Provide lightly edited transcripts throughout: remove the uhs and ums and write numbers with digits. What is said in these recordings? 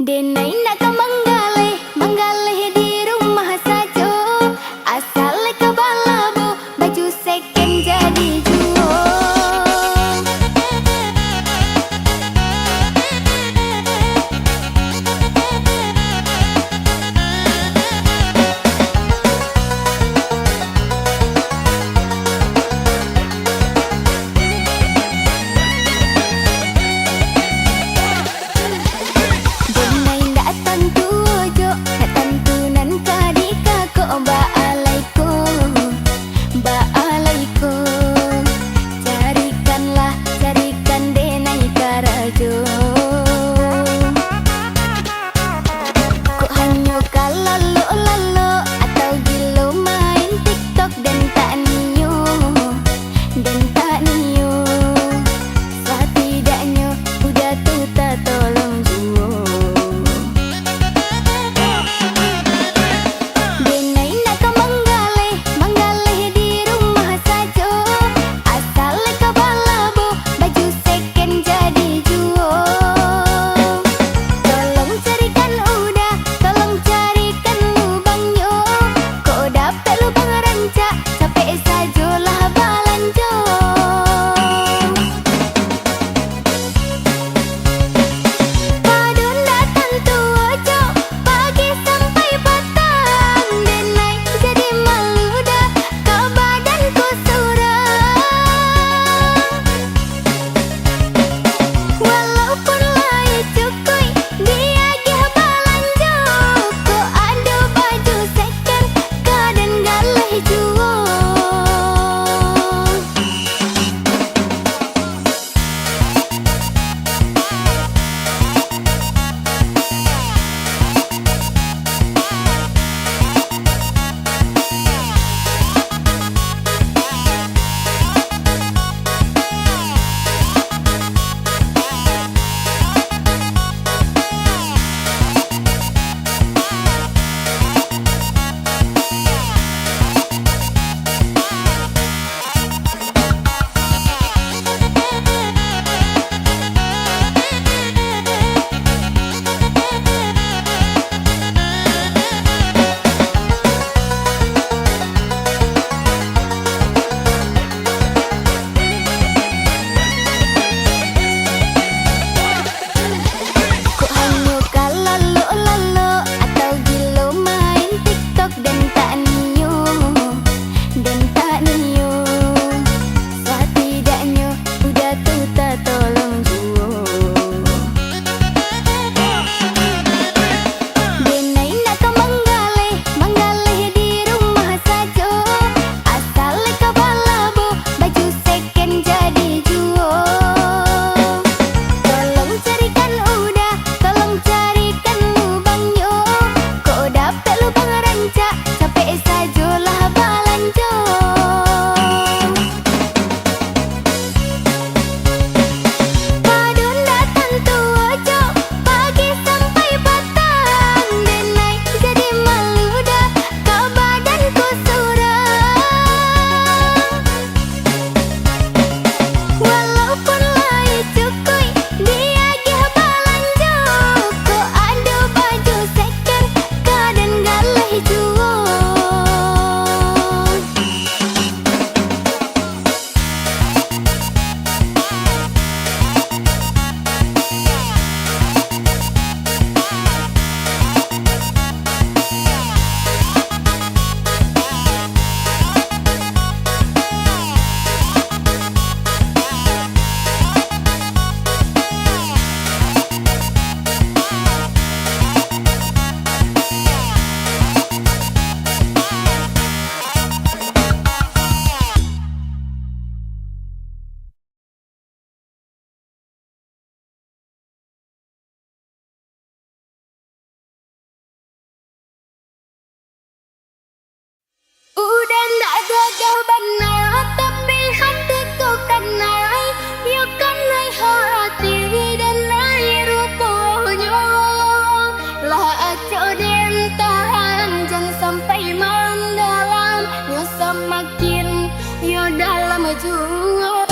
Denai nak manggaleh, manggaleh di rumah sajo. Asal ke balabu, baju second jadi juo. Denai nak wajah benar tapi hatiku kan naik. Ya kan naik hati dan naik rupanya. Lah aco den tahan jangan sampai mendalam. Ya semakin ya dalam juga.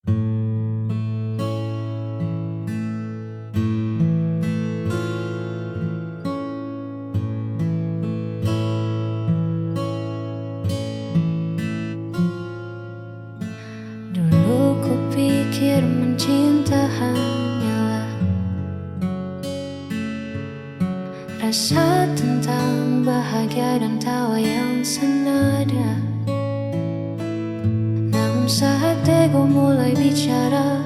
Dulu ku pikir mencinta hanyalah rasa tentang bahagia dan tawa yang senada. Namun saat ego mulai bicara,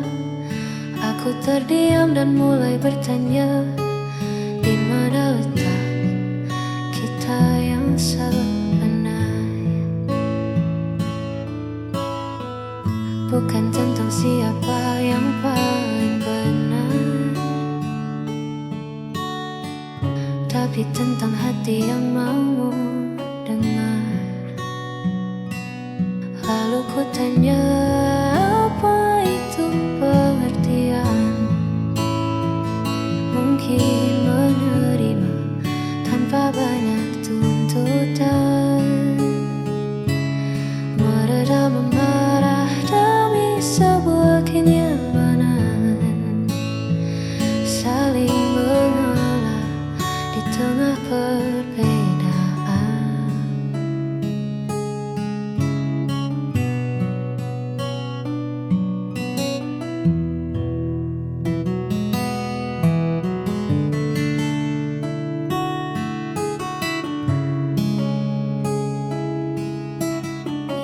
aku terdiam dan mulai bertanya, di mana letak kita yang sebenarnya? Bukan tentang siapa yang paling benar, tapi tentang hati yang mau dengar. Lalu ku tanya, apa itu pengertian? Mungkin menerima tanpa banyak tuntutan, meredam amarah demi sebuah kenyamanan, saling mengalah di tengah perbedaan.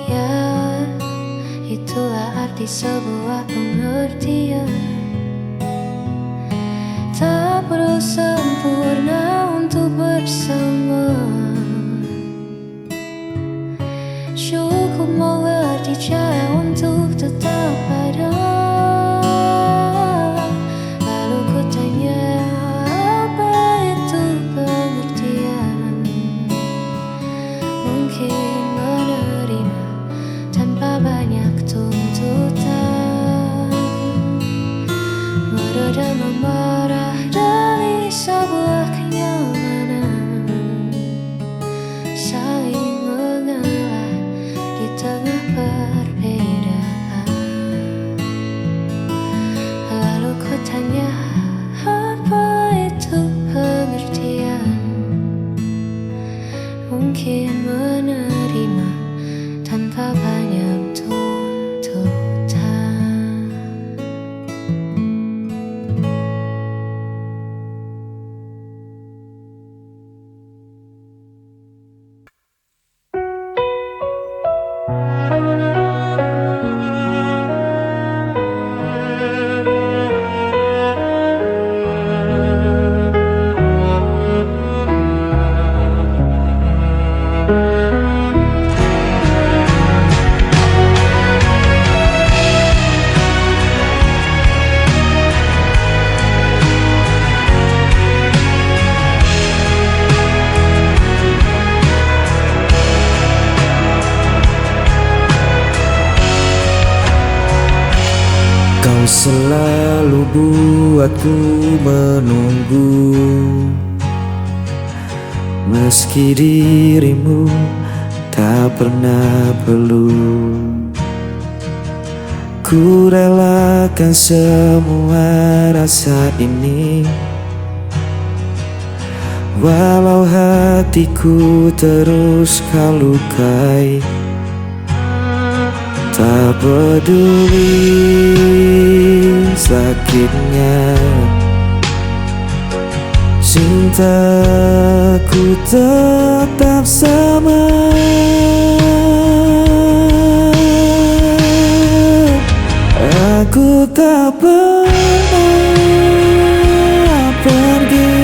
Ya, itulah arti sebuah pengertian. Tak perlu sempurna untuk bersama, cukup mengerti cara untuk tetap ada. Lalu ku tanya, apa itu pengertian? Mungkin menerima tanpa banyak tuntutan, meredam amarah dari sebuah kenyamanan, saling mengalah di tengah perbedaan. Lalu ku tanya, apa itu pengertian? Mungkin menerima tanpa banyak tuntutan. Kau selalu buatku menunggu, meski dirimu tak pernah perlu. Ku relakan semua rasa ini, walau hatiku terus kau lukai. Tak peduli sakitnya, cintaku tetap sama. Aku tak pernah pergi,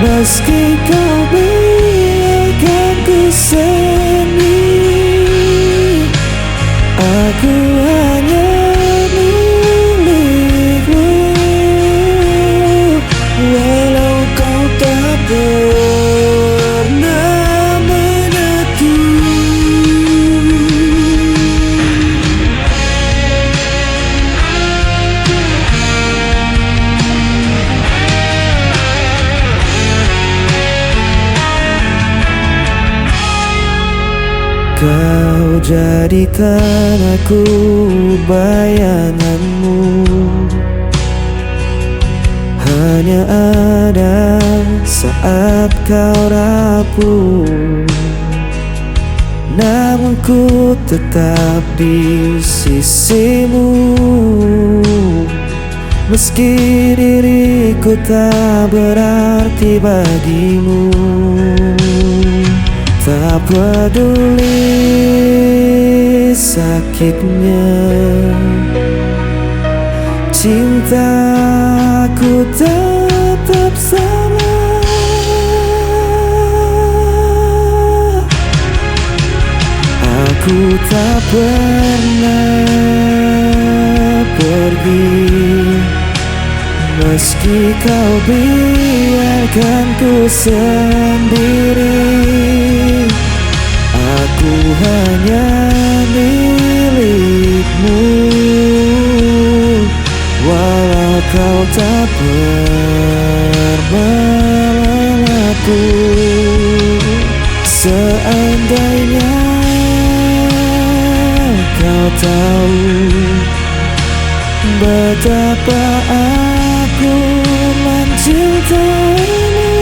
meski kau biarkan ku sendiri. Aku hanya milikmu, walau kau tak pernah mengerti. Kau jadikan aku bayanganmu. Hanya ada saat kau rapuh, namun ku tetap di sisimu. Meski diriku tak berarti bagimu, tak peduli sakitnya, cintaku tetap sama. Aku tak pernah pergi, meski kau biarkan ku sendiri. Aku hanya milikmu, walau kau tak pernah aku. Seandainya kau tahu betapa aku mencintaimu,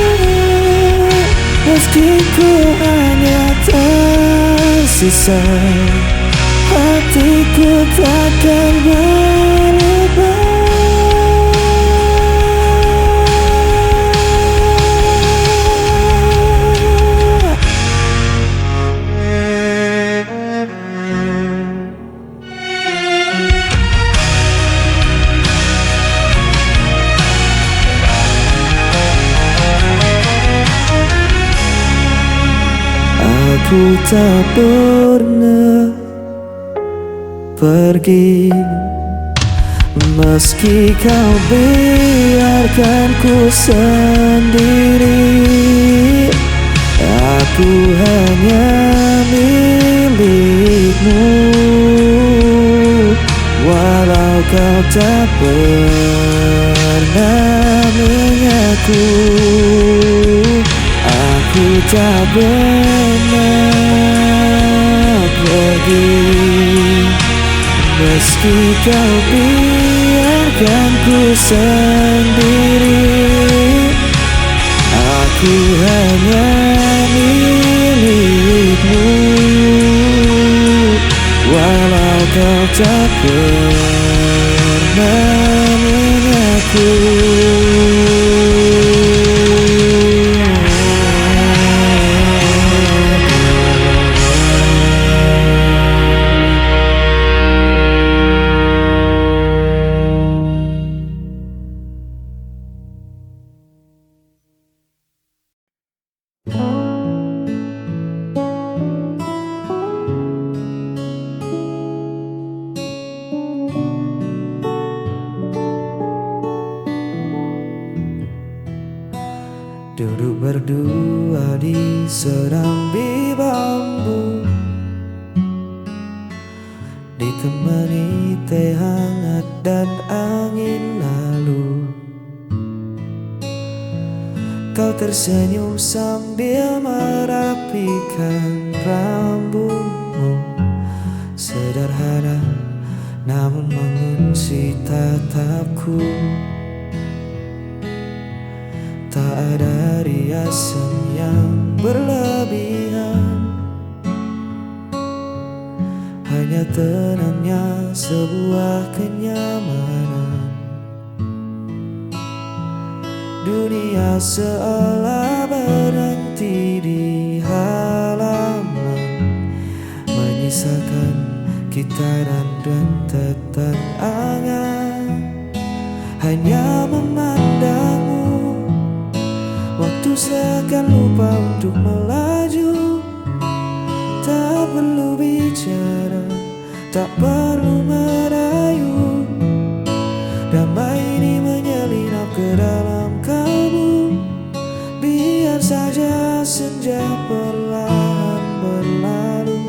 meski ku hanya tersisa, hatiku takkan berubah. Aku tak pernah pergi, meski kau biarkan ku sendiri. Aku hanya milikmu, walau kau tak pernah mengaku. Aku tak pernah pergi, meski kau biarkan ku sendiri. Aku hanya milikmu, walau kau tak pernah mengaku. Duduk berdua di serambi bambu, ditemani teh hangat dan angin lalu. Kau tersenyum sambil merapikan rambutmu, sederhana namun mengunci tatapku. Tak ada riasan yang berlebihan, hanya tenangnya sebuah kenyamanan. Dunia seolah berhenti di halaman, menyisakan kita dan rentetan angan. Hanya memandangmu, waktu seakan lupa untuk melaju. Tak perlu bicara, tak perlu merayu. Damai ini menyelinap ke dalam kalbu. Biar saja senja perlahan berlalu.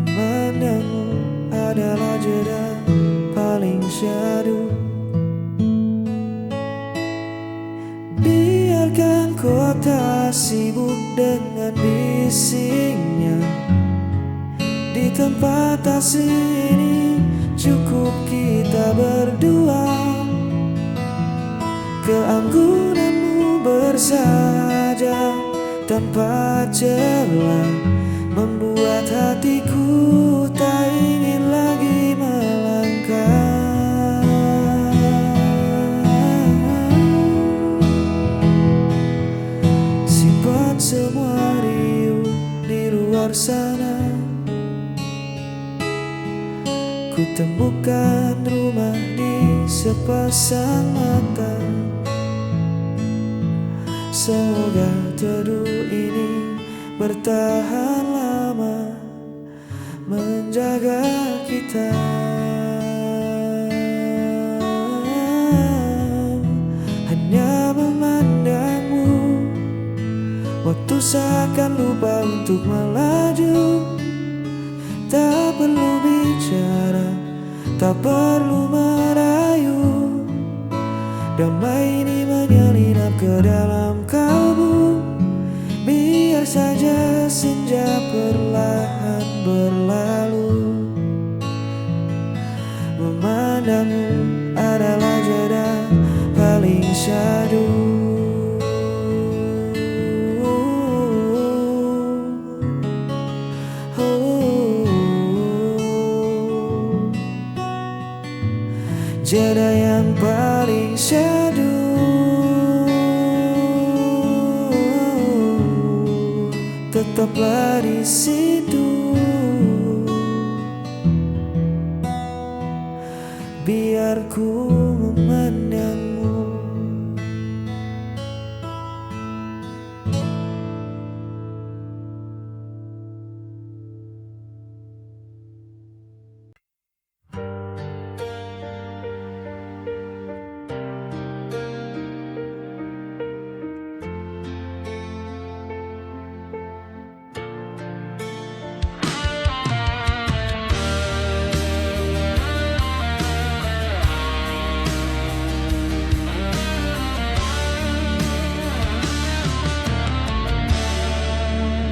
Memandangmu adalah jeda paling syahdu. Biarkan kota sibuk dengan bisingnya, tempat asing ini cukup kita berdua. Keanggunanmu bersaja tanpa celah membuat hatiku tak ingin lagi melangkah. Simpan semua riuh di luar sana. Ku temukan rumah di sepasang mata. Semoga teduh ini bertahan lama, menjaga kita. Hanya memandangmu, waktu seakan lupa untuk melaju. Tak perlu bicara, tak perlu merayu. Damai ini menyelinap ke dalam kalbu. Biar saja senja perlahan berlalu. Memandangmu adalah jeda paling syahdu. Jeda yang paling syahdu. Tetaplah di situ. Biar ku memandangmu.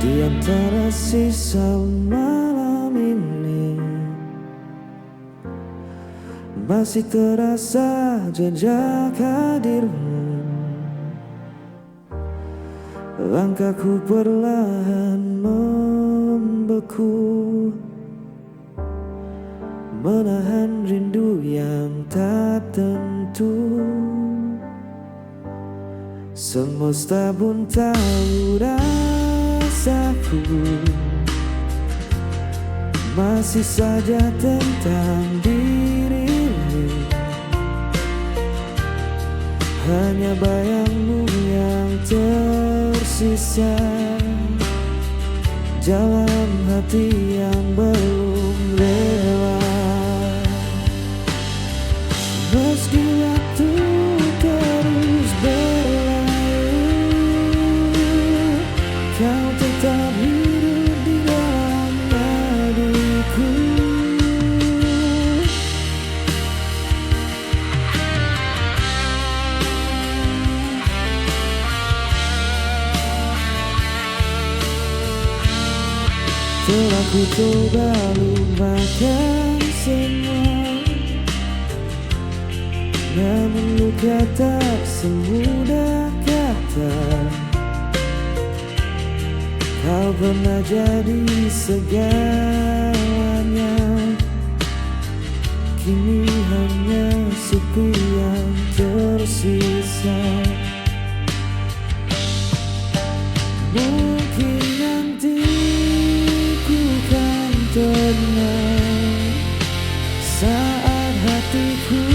Di antara sisa malam ini masih terasa jejak hadirmu. Langkahku perlahan membeku, menahan rindu yang tak tentu. Semesta pun tahu rasaku masih saja tentang dirimu. Hanya bayangmu yang tersisa dalam hati yang belum lewat. Meski waktu terus berlalu, kau tetap hidup di dalam hatiku. Telah ku coba lupakan semua, namun luka tak semudah kata. Kau pernah jadi segalanya, kini hanya sepi yang tersisa. Mungkin nanti ku kan tenang saat hatiku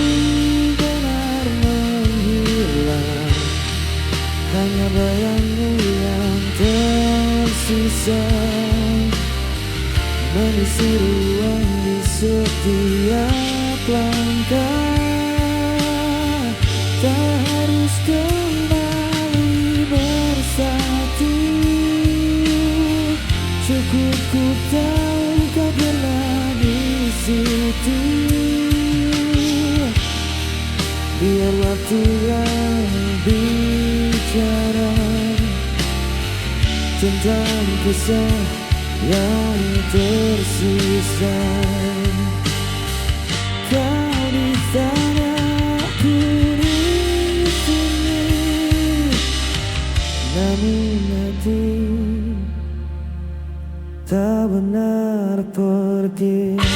benar menghilang. Hanya bayangmu yang tersisa mengisi ruang di setiap langkah. Tak harus kembali bersatu, cukup ku tahu kau pernah di situ. Biar waktu yang bicara tentang kisah yang tersisa. Kau di sana, aku di sini, namun hati tak benar pergi.